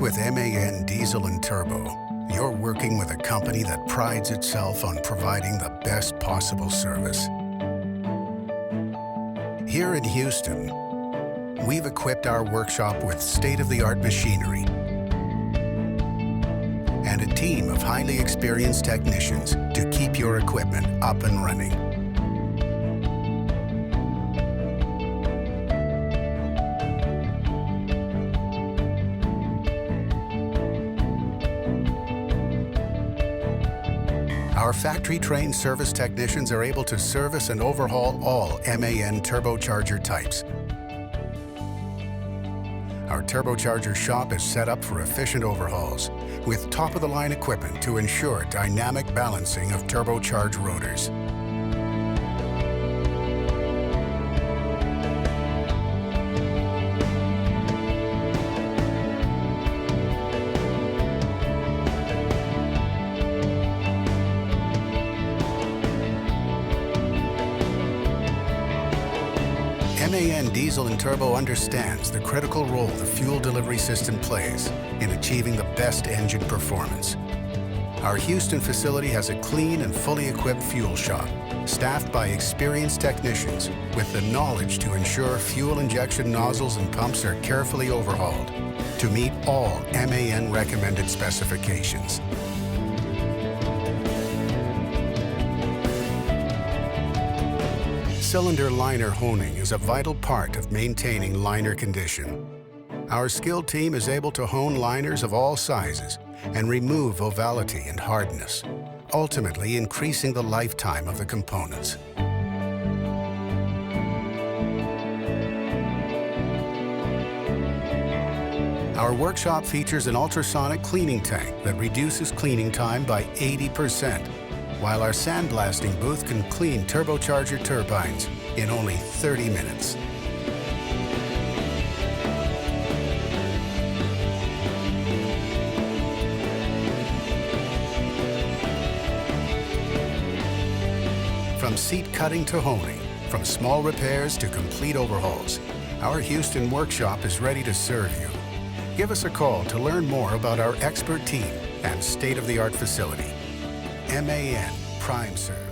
with MAN Diesel and Turbo, you're working with a company that prides itself on providing the best possible service. Here in Houston, we've equipped our workshop with state-of-the-art machinery and a team of highly experienced technicians to keep your equipment up and running. Our factory-trained service technicians are able to service and overhaul all MAN turbocharger types. Our turbocharger shop is set up for efficient overhauls with top-of-the-line equipment to ensure dynamic balancing of turbocharged rotors. MAN Diesel and Turbo understands the critical role the fuel delivery system plays in achieving the best engine performance. Our Houston facility has a clean and fully equipped fuel shop, staffed by experienced technicians with the knowledge to ensure fuel injection nozzles and pumps are carefully overhauled to meet all MAN recommended specifications. Cylinder liner honing is a vital part of maintaining liner condition. Our skilled team is able to hone liners of all sizes and remove ovality and hardness, ultimately increasing the lifetime of the components. Our workshop features an ultrasonic cleaning tank that reduces cleaning time by 80%. While our sandblasting booth can clean turbocharger turbines in only 30 minutes. From seat cutting to honing, from small repairs to complete overhauls, our Houston workshop is ready to serve you. Give us a call to learn more about our expert team and state-of-the-art facility. MAN Prime Serve.